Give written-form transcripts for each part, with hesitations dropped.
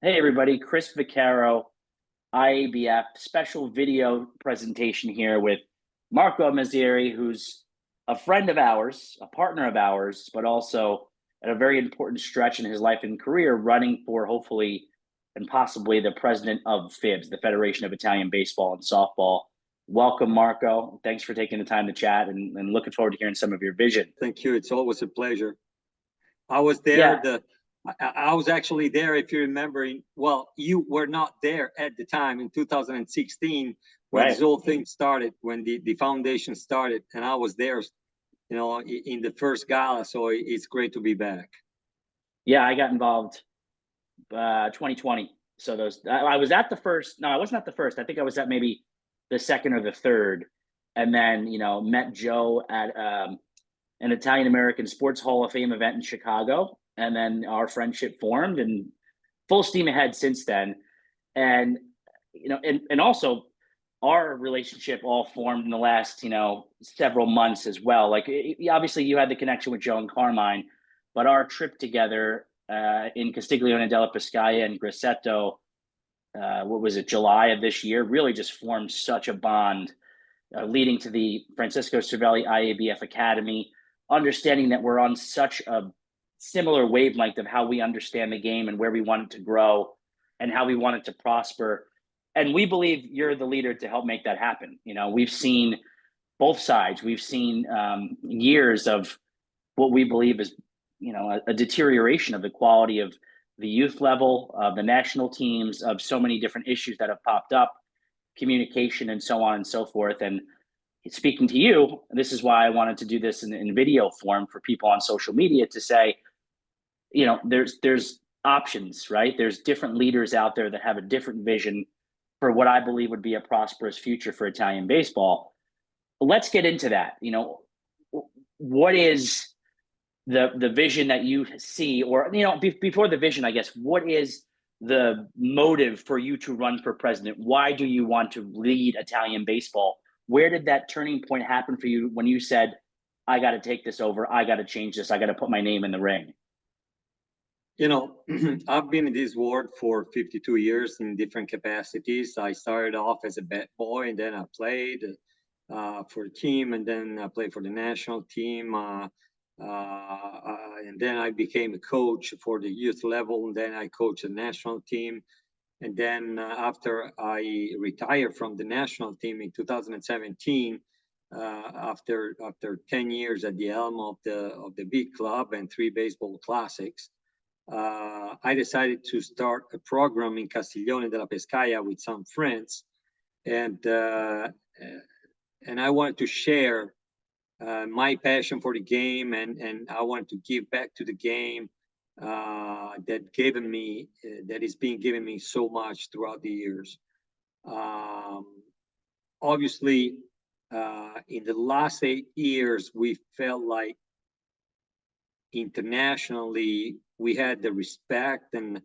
Hey everybody, Chris Vaccaro, IABF special video presentation here with Marco Mazzieri, who's a friend of ours, a partner of ours, but also at a very important stretch in his life and career, running for hopefully and possibly the president of FIBS, the Federation of Italian Baseball and Softball. Welcome, Marco. Thanks for taking the time to chat and looking forward to hearing some of your vision. Thank you. It's always a pleasure. I was there. Yeah. I was actually there, if you remember. Well, you were not there at the time in 2016 when this whole thing started, when the foundation started, and I was there, in the first gala. So it's great to be back. Yeah, I got involved 2020. So I was at the first. No, I wasn't at the first. I think I was at maybe the second or the third, and then met Joe at an Italian American Sports Hall of Fame event in Chicago, and then our friendship formed, and full steam ahead since then. And and also our relationship all formed in the last several months as well. Like obviously you had the connection with Joe and Carmine, but our trip together in Castiglione della Pescaia and Grosseto, what was it, July of this year, really just formed such a bond, leading to the Francisco Cervelli IABF Academy, understanding that we're on such a similar wavelength of how we understand the game and where we want it to grow and how we want it to prosper. And we believe you're the leader to help make that happen. We've seen both sides. We've seen years of what we believe is, a deterioration of the quality of the youth level, of the national teams, of so many different issues that have popped up, communication and so on and so forth. And speaking to you, this is why I wanted to do this in video form for people on social media to say, there's options, right? There's different leaders out there that have a different vision for what I believe would be a prosperous future for Italian baseball. Let's get into that. What is the vision that you see, or before the vision, I guess, what is the motive for you to run for president? Why do you want to lead Italian baseball? Where did that turning point happen for you when you said, I got to take this over, I got to change this, I got to put my name in the ring? I've been in this world for 52 years in different capacities. I started off as a bat boy, and then I played for a team, and then I played for the national team. And then I became a coach for the youth level, and then I coached the national team. And then after I retired from the national team in 2017, after 10 years at the helm of the big club and 3 baseball classics, I decided to start a program in Castiglione della Pescaia with some friends, and I wanted to share my passion for the game, and I wanted to give back to the game that is being given me so much throughout the years. Obviously, in the last 8 years, we felt like internationally we had the respect and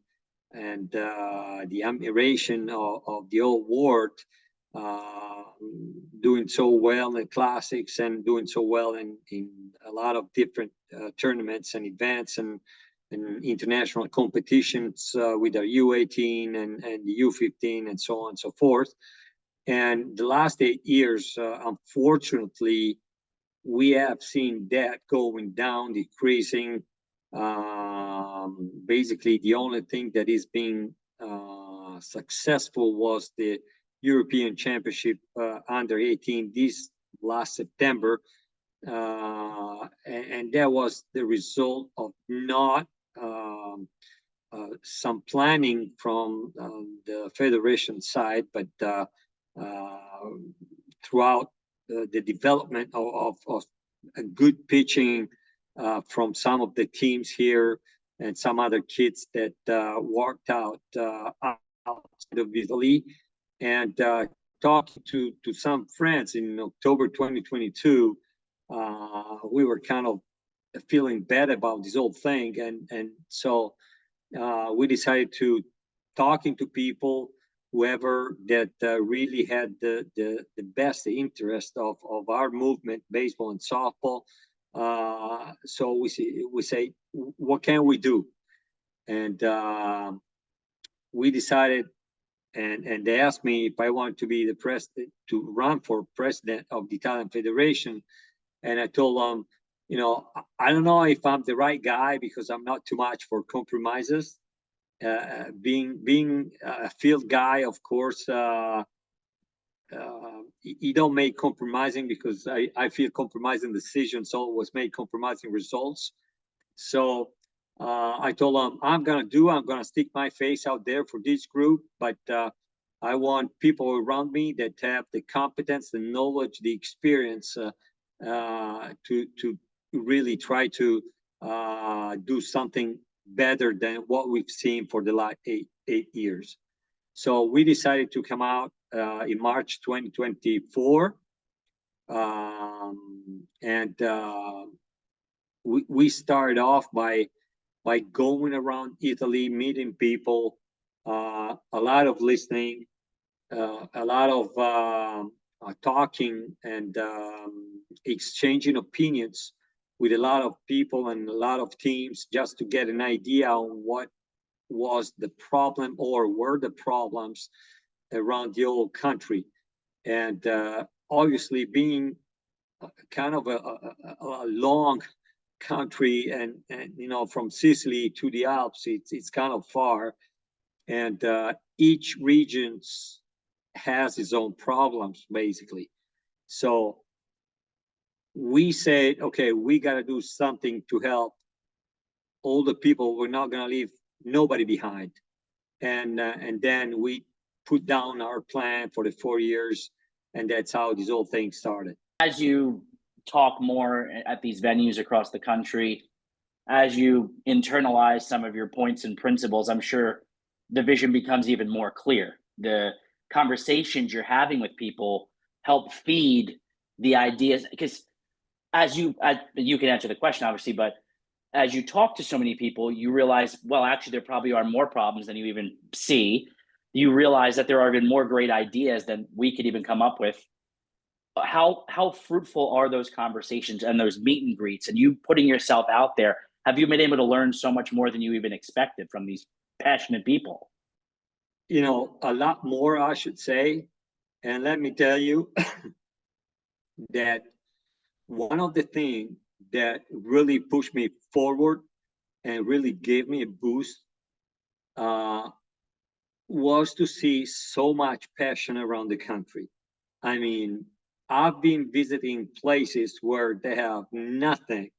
the admiration of the whole world, doing so well in classics and doing so well in a lot of different tournaments and events and international competitions with our U18 and the U15 and so on and so forth. And the last 8 years, unfortunately, we have seen that going down, decreasing. Basically, the only thing that is being successful was the European Championship under 18 this last September, and that was the result of not some planning from the federation side, but throughout the development of a good pitching from some of the teams here and some other kids that worked out outside of Italy. And talking to some friends in October 2022, we were kind of feeling bad about this whole thing, and so we decided to talking to people, whoever that really had the best interest of our movement, baseball and softball. So we say, what can we do? And we decided, and they asked me if I wanted to be the president, to run for president of the Italian Federation. And I told them, I don't know if I'm the right guy because I'm not too much for compromises. Being a field guy, of course, you don't make compromising, because I feel compromising decisions always make compromising results. So I told them, I'm gonna stick my face out there for this group, but I want people around me that have the competence, the knowledge, the experience to really try to do something better than what we've seen for the last eight years. So we decided to come out in March 2024, and we started off by going around Italy, meeting people, a lot of listening, a lot of talking, and exchanging opinions with a lot of people and a lot of teams, just to get an idea on what was the problem or were the problems around the whole country. And obviously, being kind of a long country, and from Sicily to the Alps, it's kind of far, and each region has its own problems, basically. So we said, okay, we got to do something to help all the people. We're not going to leave nobody behind. And then we put down our plan for the 4 years, and that's how this whole thing started. As you talk more at these venues across the country, as you internalize some of your points and principles, I'm sure the vision becomes even more clear. The conversations you're having with people help feed the ideas, because you can answer the question, obviously, but as you talk to so many people, you realize, well, actually, there probably are more problems than you even see. You realize that there are even more great ideas than we could even come up with. How fruitful are those conversations and those meet and greets, and you putting yourself out there? Have you been able to learn so much more than you even expected from these passionate people? A lot more, I should say. And let me tell you that one of the things that really pushed me forward and really gave me a boost was to see so much passion around the country. I mean, I've been visiting places where they have nothing,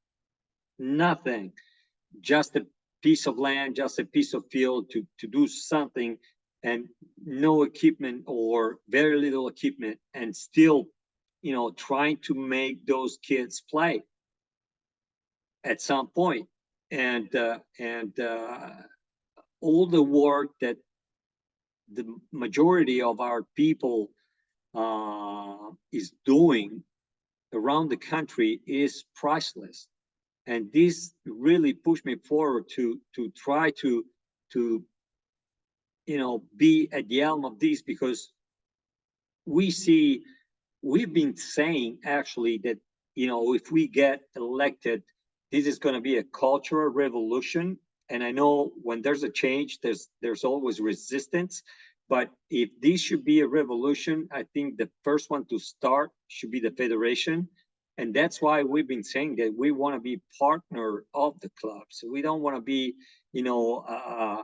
just a piece of land, just a piece of field to do something, and no equipment or very little equipment, and still, trying to make those kids play at some point. And all the work that the majority of our people is doing around the country is priceless. And this really pushed me forward to try to be at the helm of this, because we've been saying actually that if we get elected, this is going to be a cultural revolution. And I know when there's a change, there's always resistance. But if this should be a revolution, I think the first one to start should be the federation. And that's why we've been saying that we want to be partner of the clubs. We don't want to be, the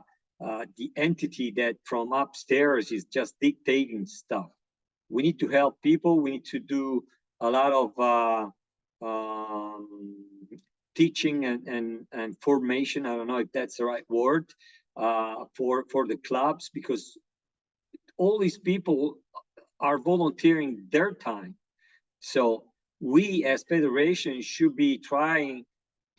entity that from upstairs is just dictating stuff. We need to help people. We need to do a lot of teaching and formation. I don't know if that's the right word for the clubs, because all these people are volunteering their time. So we as federation should be trying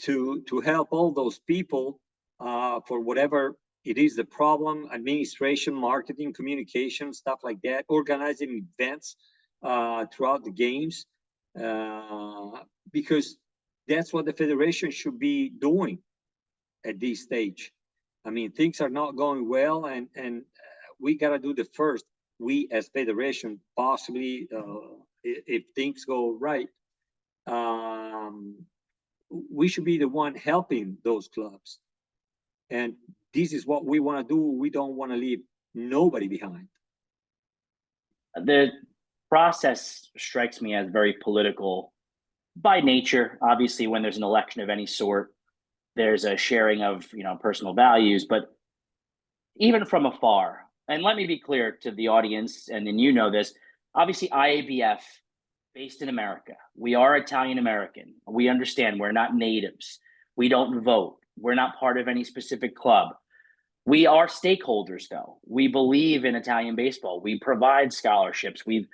to help all those people for whatever it is the problem: administration, marketing, communication, stuff like that, organizing events throughout the games, because that's what the federation should be doing at this stage. I mean, things are not going well, and we got to do the first. We as federation, possibly, if things go right, we should be the one helping those clubs. And this is what we want to do. We don't want to leave nobody behind. The process strikes me as very political by nature. Obviously, when there's an election of any sort, there's a sharing of personal values, but even from afar, and let me be clear to the audience, and then this, obviously IABF, based in America, we are Italian American. We understand we're not natives. We don't vote. We're not part of any specific club. We are stakeholders, though. We believe in Italian baseball. We provide scholarships. We've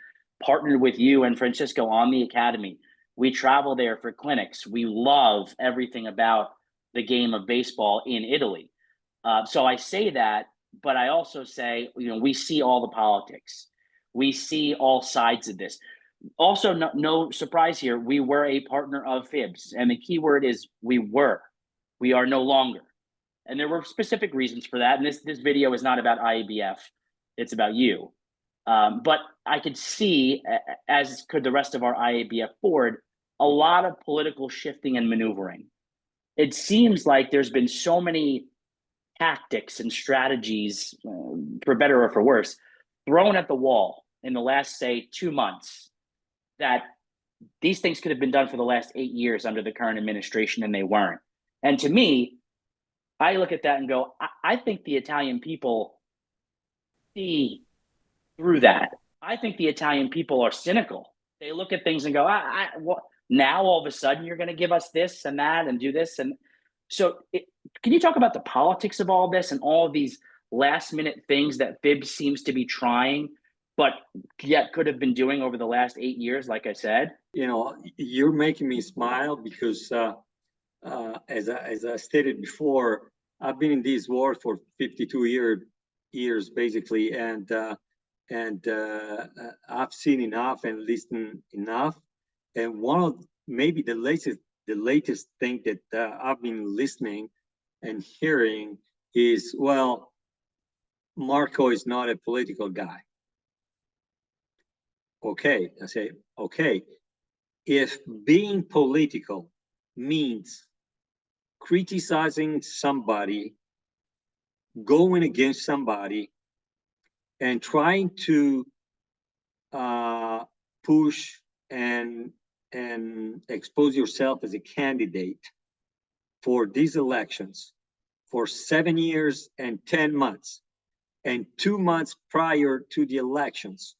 partnered with you and Francisco on the academy. We travel there for clinics. We love everything about the game of baseball in Italy. So I say that, but I also say, we see all the politics. We see all sides of this. Also, no surprise here, we were a partner of FIBS. And the key word is we were. We are no longer. And there were specific reasons for that. And this video is not about IABF. It's about you. But I could see, as could the rest of our IABF board, a lot of political shifting and maneuvering. It seems like there's been so many tactics and strategies, for better or for worse, thrown at the wall in the last, say, 2 months, that these things could have been done for the last 8 years under the current administration, and they weren't. And to me, I look at that and go, I think the Italian people see through that. I think the Italian people are cynical. They look at things and go, what? Now all of a sudden you're going to give us this and that and do this. And so can you talk about the politics of all this and all of these last minute things that FIBS seems to be trying, but yet could have been doing over the last 8 years, like I said? You're making me smile because as I stated before, I've been in this war for 52 years basically, and I've seen enough and listened enough. And one of maybe the latest thing that I've been listening and hearing is, well, Marco is not a political guy. Okay, I say, okay, if being political means criticizing somebody, going against somebody, and trying to push and expose yourself as a candidate for these elections for 7 years and 10 months, and 2 months prior to the elections,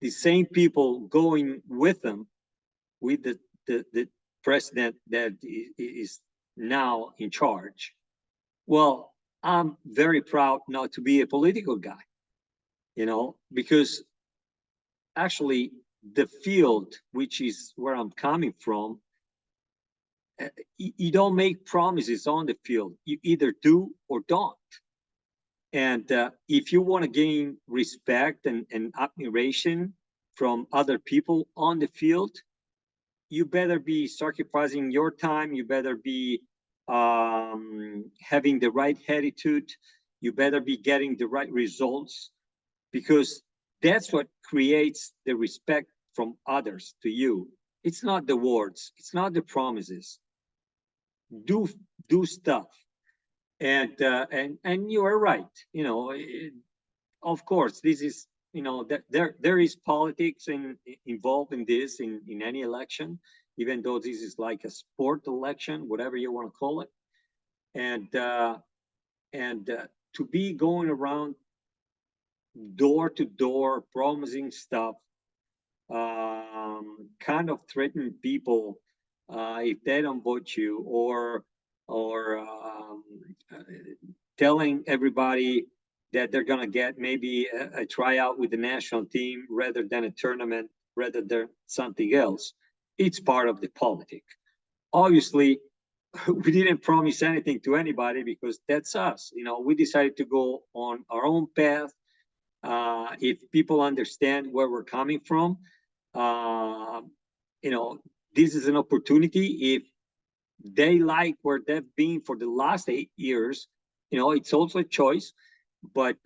the same people going with them, with the president that is now in charge. Well, I'm very proud not to be a political guy, because actually the field, which is where I'm coming from, you don't make promises on the field. You either do or don't. And if you want to gain respect and admiration from other people on the field, you better be sacrificing your time. You better be having the right attitude. You better be getting the right results, because that's what creates the respect from others to you. It's not the words. It's not the promises. Do stuff. And you are right. Of course, this is, there is politics involved in this in any election, even though this is like a sport election, whatever you want to call it. And to be going around door to door promising stuff, kind of threatening people if they don't vote you, or telling everybody that they're going to get maybe a tryout with the national team rather than a tournament, rather than something else. It's part of the politic. Obviously, we didn't promise anything to anybody, because that's us. We decided to go on our own path. If people understand where we're coming from, this is an opportunity. If they like where they've been for the last 8 years, it's also a choice. But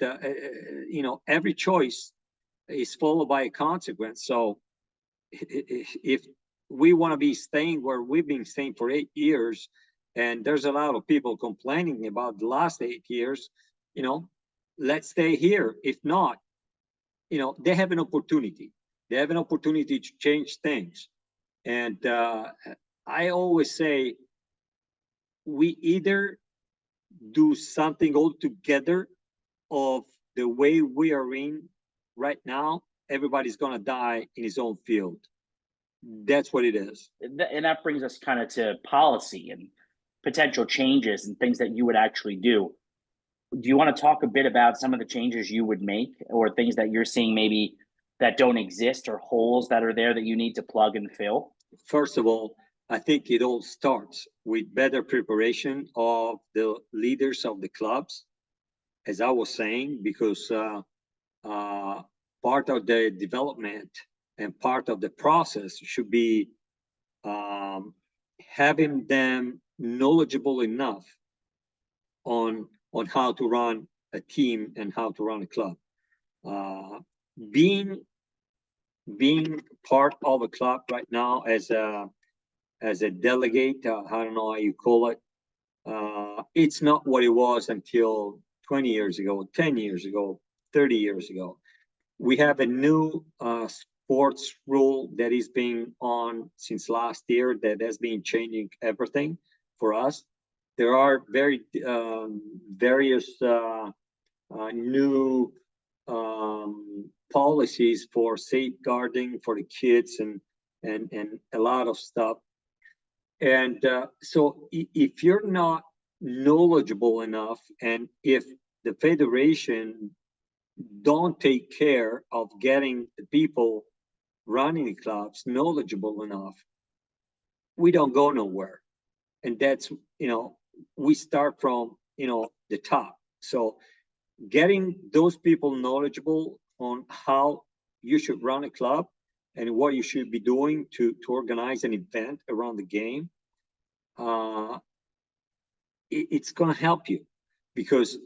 every choice is followed by a consequence. So if we want to be staying where we've been staying for 8 years, And there's a lot of people complaining about the last 8 years. You know, let's stay here. If not, you know, they have an opportunity. They have an opportunity to change things. And I always say, we either do something all together of the way we are in right now, everybody's going to die in his own field. That's what it is. And that brings us kind of to policy and potential changes and things that you would actually do. Do you want to talk a bit about some of the changes you would make, or things that you're seeing maybe that don't exist, or holes that are there that you need to plug and fill? First of all, I think it all starts with better preparation of the leaders of the clubs, as I was saying, because part of the development and part of the process should be having them knowledgeable enough on how to run a team and how to run a club. Being part of a club right now as a delegate, I don't know how you call it. It's not what it was until 20 years ago, 10 years ago, 30 years ago. We have a new sports rule that is being on since last year that has been changing everything for us. There are various new policies for safeguarding for the kids and a lot of stuff. And so if you're not knowledgeable enough, and if the federation don't take care of getting the people running the clubs knowledgeable enough, we don't go nowhere. And that's, you know, we start from, you know, the top. So getting those people knowledgeable on how you should run a club and what you should be doing to organize an event around the game, it's going to help you. Because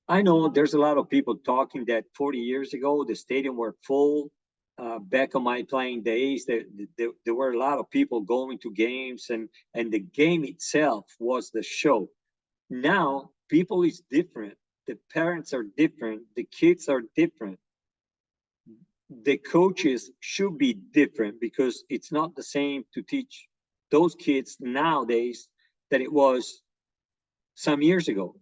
I know there's a lot of people talking that 40 years ago, the stadium were full. Back on my playing days, there were a lot of people going to games, and the game itself was the show. Now, people is different. The parents are different. The kids are different. The coaches should be different, because it's not the same to teach those kids nowadays that it was some years ago.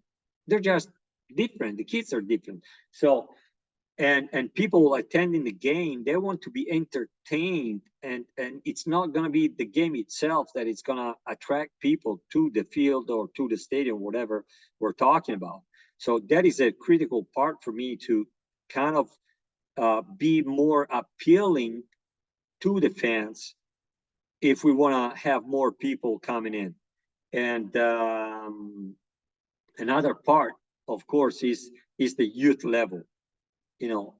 They're just different. The kids are different. So, and people attending the game, they want to be entertained, and it's not going to be the game itself that it's going to attract people to the field or to the stadium, whatever we're talking about. So that is a critical part for me to kind of be more appealing to the fans if we want to have more people coming in. And another part, of course, is the youth level. You know,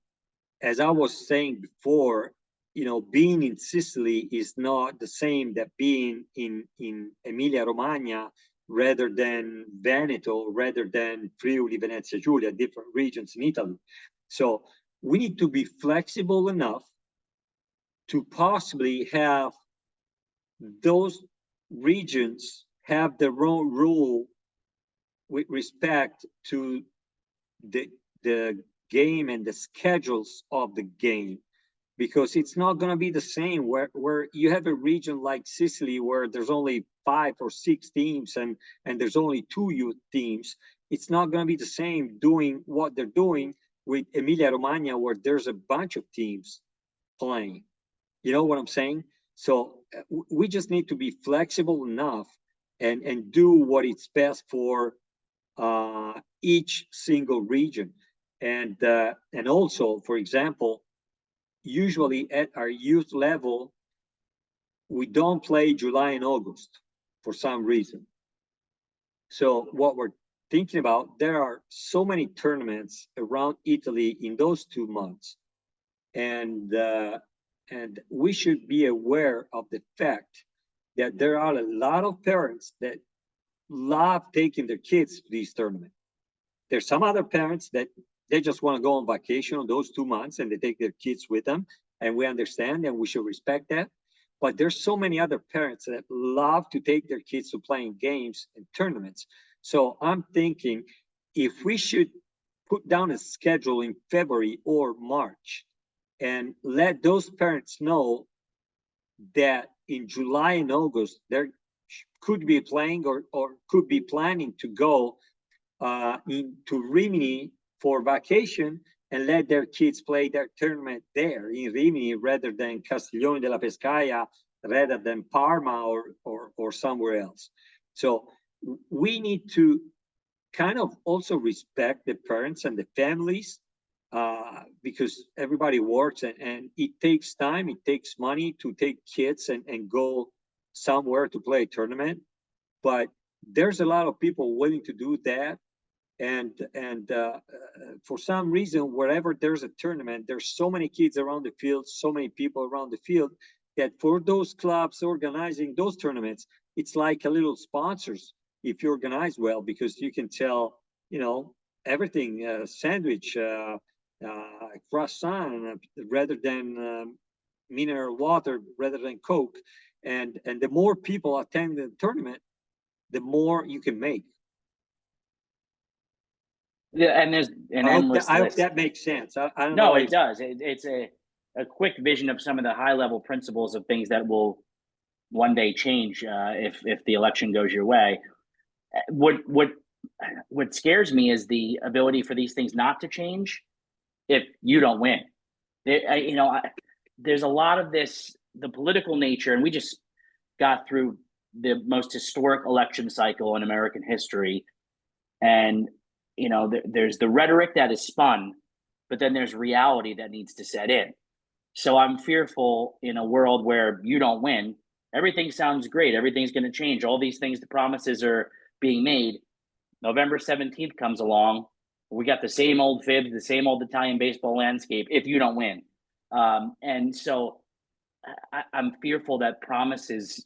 as I was saying before, you know, being in Sicily is not the same that being in Emilia Romagna, rather than Veneto, rather than Friuli, Venezia Giulia, different regions in Italy. So we need to be flexible enough to possibly have those regions have their own rule with respect to the game and the schedules of the game, because it's not going to be the same where you have a region like Sicily where there's only 5 or 6 teams and there's only 2 youth teams. It's not going to be the same doing what they're doing with Emilia Romagna, where there's a bunch of teams playing. You know what I'm saying? So we just need to be flexible enough and do what is best for each single region. And also, for example, usually at our youth level, we don't play July and August for some reason. So what we're thinking about, there are so many tournaments around Italy in those 2 months. And we should be aware of the fact that there are a lot of parents that love taking their kids to these tournaments. There's some other parents that they just want to go on vacation on those 2 months and they take their kids with them, and we understand and we should respect that. but there's so many other parents that love to take their kids to playing games and tournaments. So I'm thinking if we should put down a schedule in February or March and let those parents know that in July and August, they could be playing or could be planning to go into Rimini for vacation and let their kids play their tournament there in Rimini rather than Castiglione della Pescaia, rather than Parma or somewhere else. So we need to kind of also respect the parents and the families because everybody works and it takes time, it takes money to take kids and go somewhere to play a tournament. But there's a lot of people willing to do that. And for some reason, wherever there's a tournament, there's so many kids around the field, so many people around the field, that for those clubs organizing those tournaments, it's like a little sponsors if you organize well, because you can tell, you know, everything, sandwich, croissant, rather than mineral water, rather than Coke. And the more people attend the tournament, the more you can make. Yeah, and there's an endless I hope list. that makes sense. I don't No, know it does. It's a quick vision of some of the high level principles of things that will one day change if the election goes your way. What scares me is the ability for these things not to change if you don't win. There's a lot of this, the political nature, and we just got through the most historic election cycle in American history, and there's the rhetoric that is spun, but then there's reality that needs to set in. So I'm fearful in a world where you don't win, everything sounds great, everything's going to change, all these things, the promises are being made. November 17th comes along, we got the same old fibs, the same old Italian baseball landscape if you don't win. And so I'm fearful that promises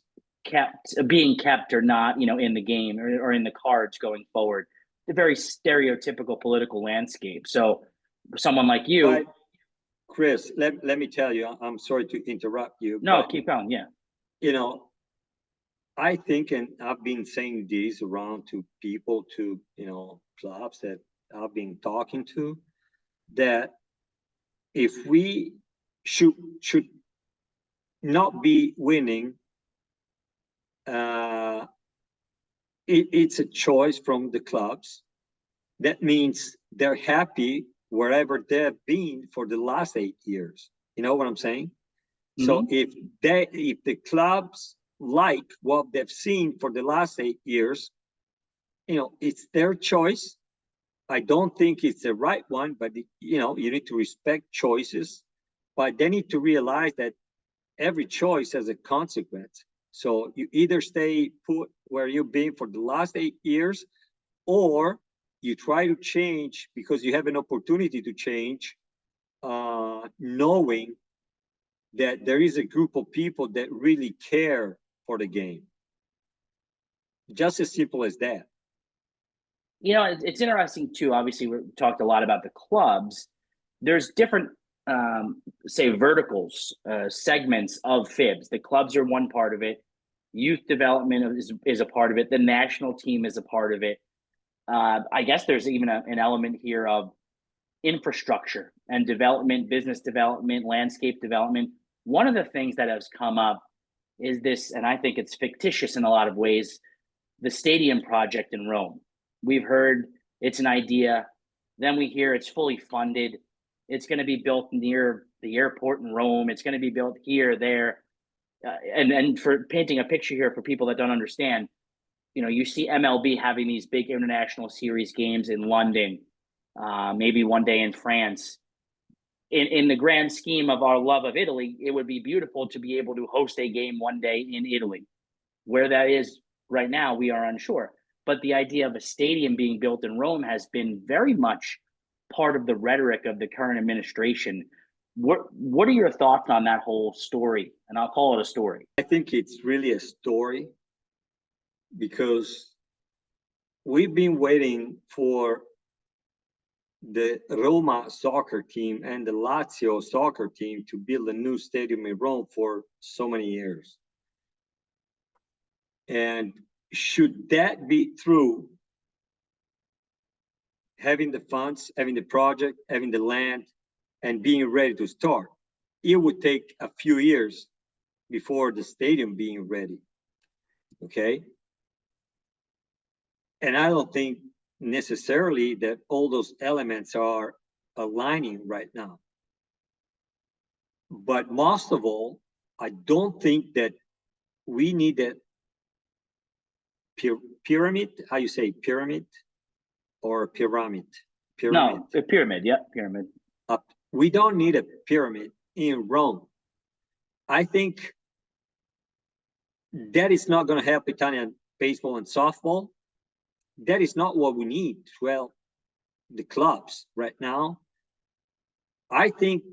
being kept or not, in the game or in the cards going forward. The very stereotypical political landscape. So someone like you. But Chris, let me tell you, I'm sorry to interrupt you. No, but, keep going. Yeah. I think, and I've been saying this around to people, to, clubs that I've been talking to, that if we should not be winning, it's a choice from the clubs. That means they're happy wherever they've been for the last 8 years. You know what I'm saying? Mm-hmm. So if the clubs like what they've seen for the last 8 years, it's their choice. I don't think it's the right one, but you need to respect choices, but they need to realize that every choice has a consequence. So you either stay put where you've been for the last 8 years, or you try to change because you have an opportunity to change, knowing that there is a group of people that really care for the game. Just as simple as that. It's interesting too. Obviously, we talked a lot about the clubs. There's different, say, verticals, segments of FIBS. The clubs are one part of it. Youth development is a part of it. The national team is a part of it. I guess there's even an element here of infrastructure and development, business development, landscape development. One of the things that has come up is this, and I think it's fictitious in a lot of ways, the stadium project in Rome. We've heard it's an idea, then we hear it's fully funded. It's going to be built near the airport in Rome. It's going to be built here, there. And for painting a picture here for people that don't understand, you see MLB having these big international series games in London, maybe one day in France. In the grand scheme of our love of Italy, it would be beautiful to be able to host a game one day in Italy. Where that is right now, we are unsure. But the idea of a stadium being built in Rome has been very much part of the rhetoric of the current administration. What are your thoughts on that whole story? And I'll call it a story. I think it's really a story because we've been waiting for the Roma soccer team and the Lazio soccer team to build a new stadium in Rome for so many years. And should that be true, having the funds, having the project, having the land, and being ready to start, it would take a few years before the stadium being ready. Okay. And I don't think necessarily that all those elements are aligning right now. But most of all, I don't think that we need a pyramid. How you say pyramid or pyramid? Pyramid. No, a pyramid. Yeah, pyramid. We don't need a pyramid in Rome. I think that is not going to help Italian baseball and softball. That is not what we need. Well, the clubs right now. I think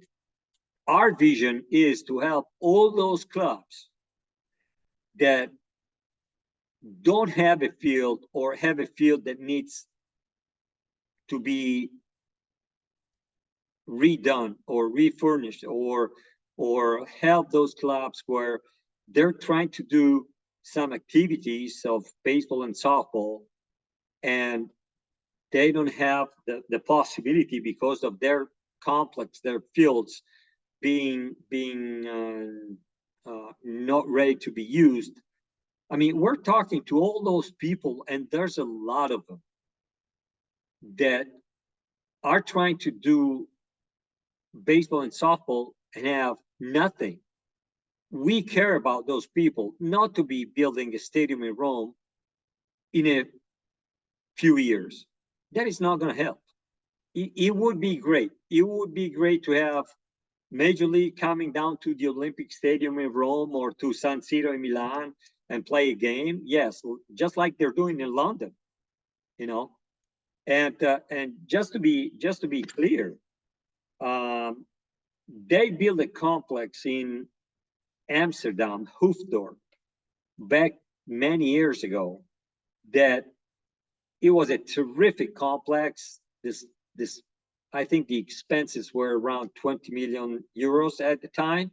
our vision is to help all those clubs that don't have a field or have a field that needs to be redone or refurnished, or help those clubs where they're trying to do some activities of baseball and softball and they don't have the possibility because of their complex, their fields being not ready to be used. I mean, we're talking to all those people, and there's a lot of them that are trying to do baseball and softball and have nothing. We care about those people, not to be building a stadium in Rome in a few years. That is not going to help. It would be great. It would be great to have Major League coming down to the Olympic Stadium in Rome or to San Siro in Milan and play a game. Yes, just like they're doing in London, you know. And just to be clear, they built a complex in Amsterdam, Hoofddorp, back many years ago. That it was a terrific complex. This, I think the expenses were around 20 million euros at the time,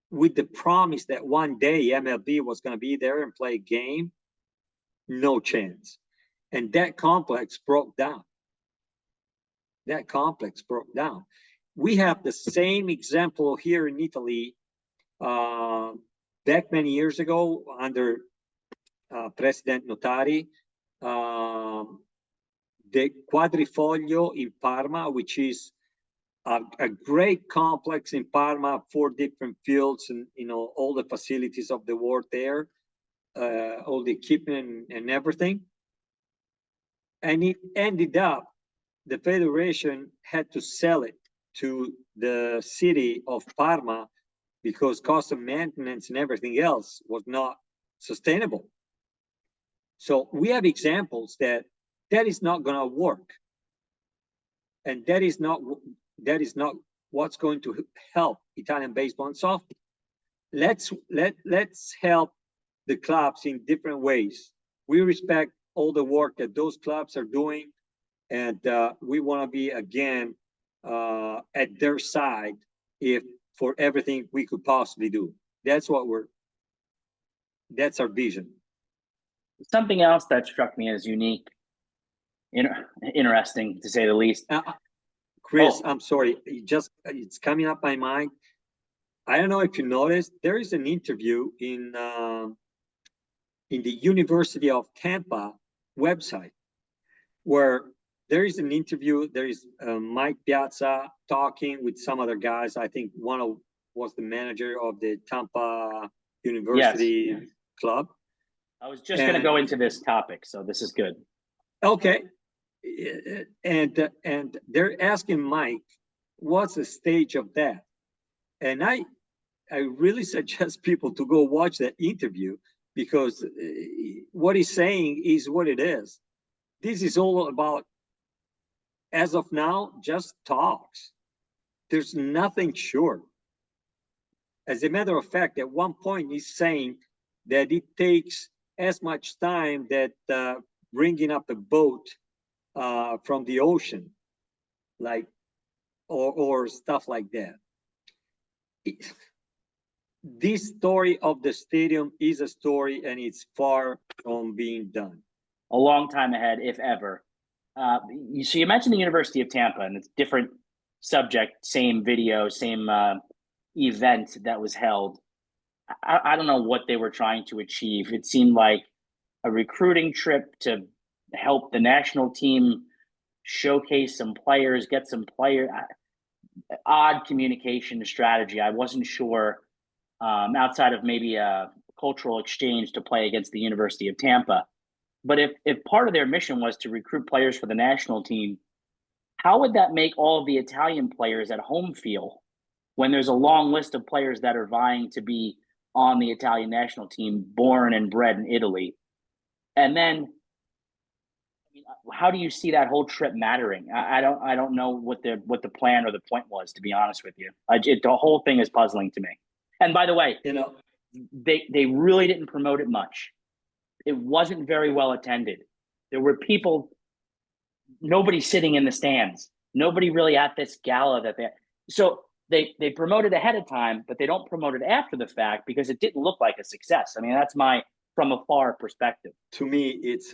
with the promise that one day MLB was going to be there and play a game. No chance. And that complex broke down. That complex broke down. We have the same example here in Italy back many years ago under President Notari. The Quadrifoglio in Parma, which is a great complex in Parma, 4 different fields, and all the facilities of the world there, all the equipment and everything. And it ended up, the federation had to sell it to the city of Parma because cost of maintenance and everything else was not sustainable. So we have examples that is not going to work, and that is not what's going to help Italian baseball and softball. Let's help the clubs in different ways. We respect all the work that those clubs are doing, and we want to be again at their side if for everything we could possibly do. That's our vision. Something else that struck me as unique, interesting to say the least. Chris, I'm sorry, it's coming up my mind. I don't know if you noticed, there is an interview in the University of Tampa website where there is an interview. There is Mike Piazza talking with some other guys. I think one was the manager of the Tampa University club. I was just going to go into this topic, so this is good. Okay. And they're asking Mike, what's the stage of that? And I really suggest people to go watch that interview, because what he's saying is what it is. This is all about, as of now, just talks. There's nothing sure. As a matter of fact, at one point he's saying that it takes as much time that bringing up a boat from the ocean, like, or stuff like that. This story of the stadium is a story, and it's far from being done. A long time ahead, if ever. So you mentioned the University of Tampa, and it's different subject, same video, same event that was held. I don't know what they were trying to achieve. It seemed like a recruiting trip to help the national team showcase some players, get some player. Odd communication strategy. I wasn't sure, outside of maybe a cultural exchange to play against the University of Tampa. But if part of their mission was to recruit players for the national team, how would that make all of the Italian players at home feel when there's a long list of players that are vying to be on the Italian national team, born and bred in Italy? And then, how do you see that whole trip mattering? I don't know what the plan or the point was, to be honest with you. The whole thing is puzzling to me. And by the way, they really didn't promote it much. It wasn't very well attended. There were people, nobody sitting in the stands, nobody really at this gala so they promote it ahead of time, but they don't promote it after the fact because it didn't look like a success. I mean, that's my from afar perspective. To me, it's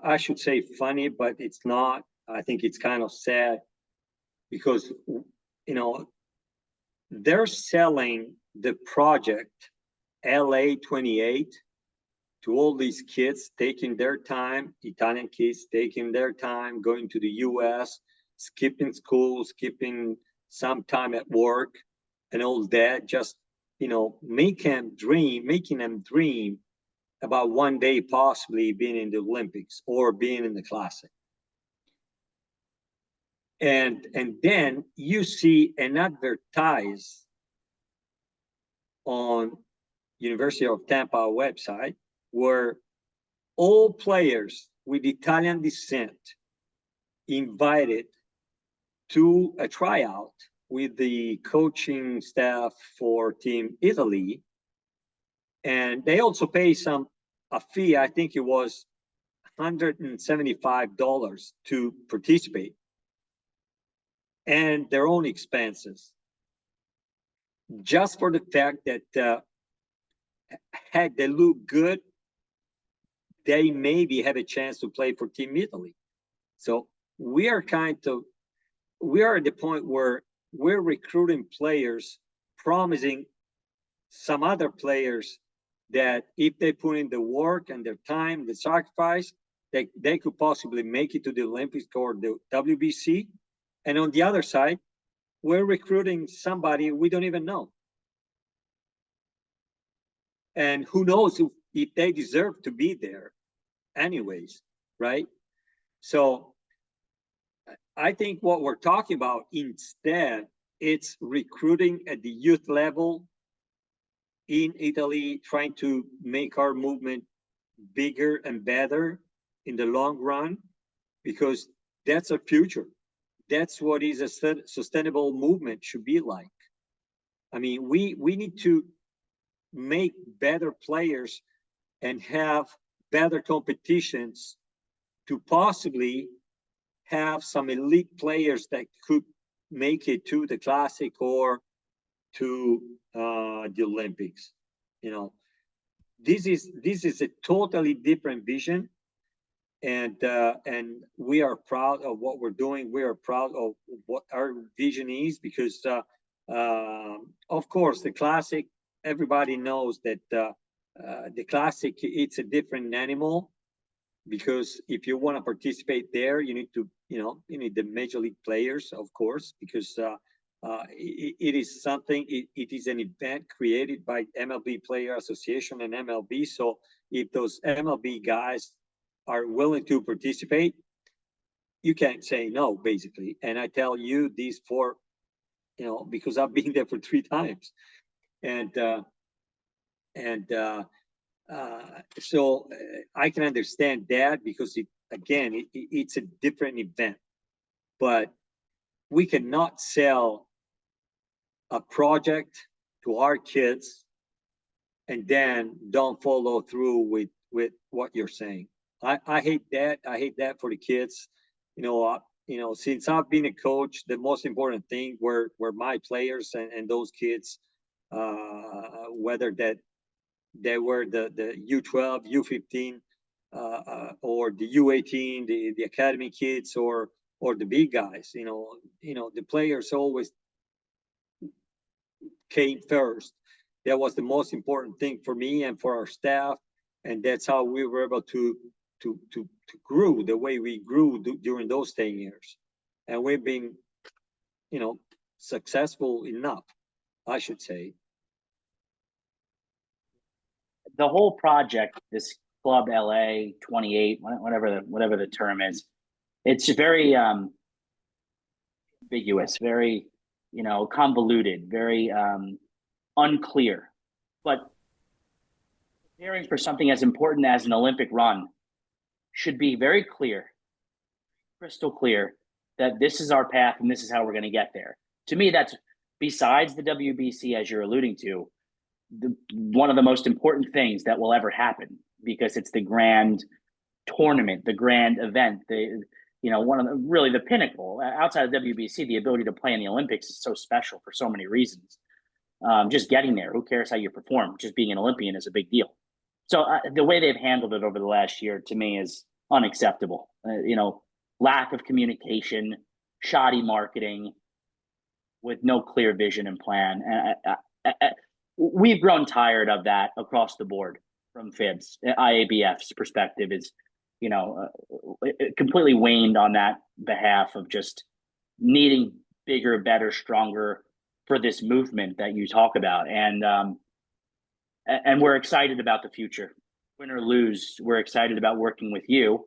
I should say funny, but it's not. I think it's kind of sad because, they're selling the project LA 28 to all these kids taking their time, Italian kids taking their time, going to the US, skipping school, skipping some time at work and all that, just, making them dream about one day possibly being in the Olympics or being in the Classic. And then you see an advertise on University of Tampa website where all players with Italian descent invited to a tryout with the coaching staff for Team Italy. And they also pay a fee, I think it was $175 to participate, and their own expenses, just for the fact that had they look good, they maybe have a chance to play for Team Italy. So we are at the point where we're recruiting players, promising some other players that if they put in the work and their time, the sacrifice, they could possibly make it to the Olympics or the WBC. And on the other side, we're recruiting somebody we don't even know. And who knows if they deserve to be there anyways, right? So I think what we're talking about instead, it's recruiting at the youth level in Italy, trying to make our movement bigger and better in the long run, because that's our future. That's what is a sustainable movement should be like. I mean, we need to make better players and have better competitions to possibly have some elite players that could make it to the Classic or to the Olympics. This is a totally different vision, and we are proud of what we're doing. We are proud of what our vision is, because of course the Classic, everybody knows that the Classic, it's a different animal, because if you want to participate there, you need to, you need the major league players, of course, because it is something, it is an event created by MLB Player Association and MLB. So if those MLB guys are willing to participate, you can't say no, basically. And I tell you these for, because I've been there for 3 times. So I can understand that, because it's a different event, but we cannot sell a project to our kids and then don't follow through with what you're saying. I hate that. I hate that for the kids. Since I've been a coach, the most important thing were my players and those kids, whether that they were the U12, U15, or the U18, the academy kids, or the big guys. The players always came first. That was the most important thing for me and for our staff, and that's how we were able to grow the way we grew during those 10 years. And we've been, successful enough, I should say. The whole project, this Club LA 28, whatever the term is, it's very ambiguous, very convoluted, very unclear. But preparing for something as important as an Olympic run should be very clear, crystal clear, that this is our path and this is how we're going to get there. To me, that's, besides the WBC, as you're alluding to, one of the most important things that will ever happen, because it's the grand tournament, the grand event, one of the pinnacle. Outside of WBC, the ability to play in the Olympics is so special for so many reasons. Just getting there, who cares how you perform? Just being an Olympian is a big deal. So the way they've handled it over the last year, to me, is unacceptable. Lack of communication, shoddy marketing, with no clear vision and plan. We've grown tired of that across the board from FIBS. IABF's perspective is, completely waned on that behalf of just needing bigger, better, stronger for this movement that you talk about. And we're excited about the future. Win or lose, we're excited about working with you,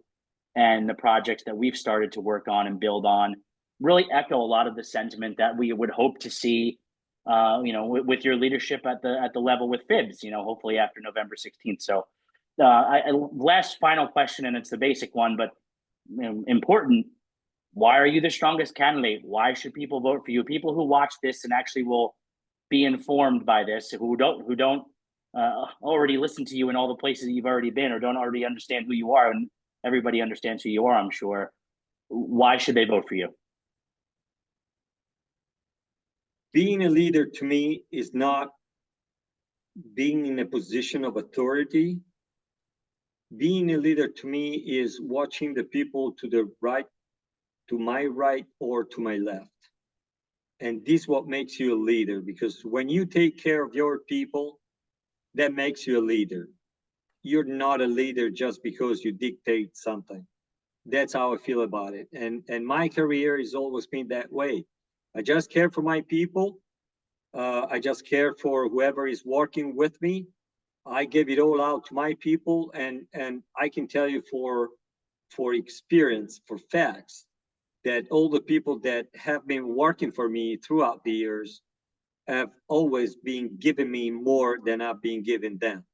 and the projects that we've started to work on and build on really echo a lot of the sentiment that we would hope to see, with your leadership at the level with FIBS, hopefully after November 16th. So last final question, and it's the basic one, but important. Why are you the strongest candidate? Why should people vote for you? People who watch this and actually will be informed by this, who don't already listen to you in all the places that you've already been, or don't already understand who you are, and everybody understands who you are, I'm sure. Why should they vote for you? Being a leader, to me, is not being in a position of authority. Being a leader, to me, is watching the people to the right, to my right, or to my left. And this is what makes you a leader, because when you take care of your people, that makes you a leader. You're not a leader just because you dictate something. That's how I feel about it. And my career has always been that way. I just care for my people. I just care for whoever is working with me. I give it all out to my people, and I can tell you for experience, for facts, that all the people that have been working for me throughout the years have always been giving me more than I've been giving them.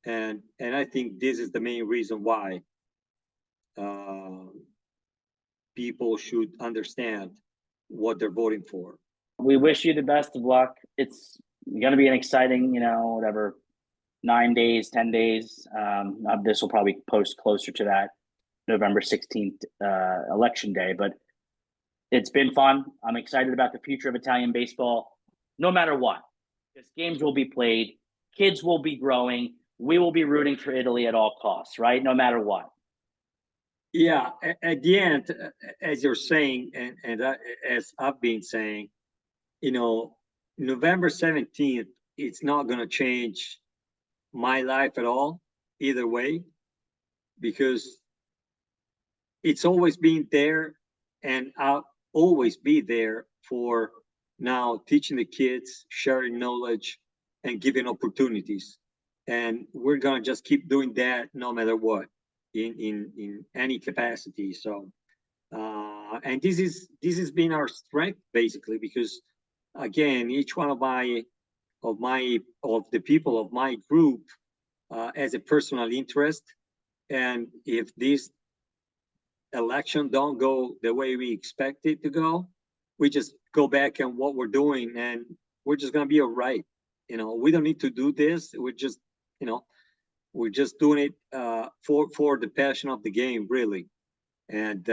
And I think this is the main reason why people should understand what they're voting for. We wish you the best of luck. It's going to be an exciting, 9 days, 10 days. This will probably post closer to that November 16th election day, but it's been fun. I'm excited about the future of Italian baseball, no matter what. Because games will be played, kids will be growing, we will be rooting for Italy at all costs, right? No matter what. Yeah, at the end, as you're saying, and as I've been saying, November 17th, it's not going to change my life at all, either way, because it's always been there, and I'll always be there for now, teaching the kids, sharing knowledge, and giving opportunities. And we're going to just keep doing that no matter what, in any capacity. So, and this has been our strength, basically, because again, each one of the people of my group has a personal interest, and if this election don't go the way we expect it to go, we just go back and what we're doing, and we're just going to be all right. We don't need to do this. We're just, we're just doing it for the passion of the game, really, and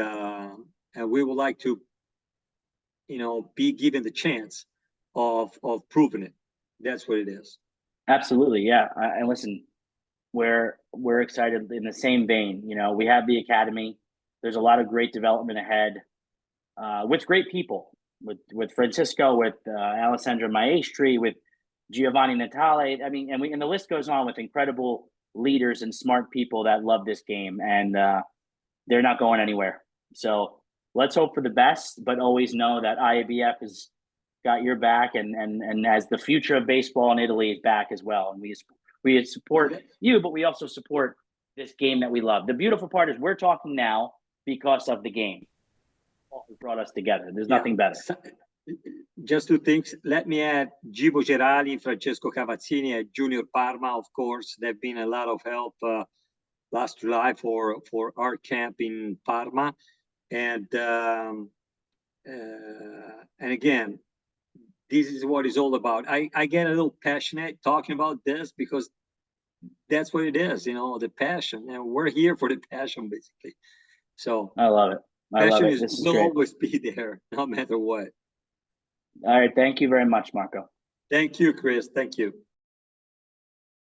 we would like to, be given the chance of proving it. That's what it is. Absolutely, yeah. And listen, we're excited in the same vein. We have the academy. There's a lot of great development ahead, with great people, with Francisco, with Alessandro Maestri, with Giovanni Natale. I mean, and the list goes on with incredible leaders and smart people that love this game, and they're not going anywhere. So let's hope for the best, but always know that IABF has got your back, and as the future of baseball in Italy is back as well. And we support you, but we also support this game that we love. The beautiful part is we're talking now because of the game. Who brought us together. There's nothing better. Just two things. Let me add Gibo Gerali, Francesco Cavazzini at Junior Parma, of course. They've been a lot of help last July for our camp in Parma. And again, this is what it's all about. I get a little passionate talking about this because that's what it is, the passion. And we're here for the passion, basically. So I love it. Passion will always be there, no matter what. All right. Thank you very much, Marco. Thank you, Chris. Thank you.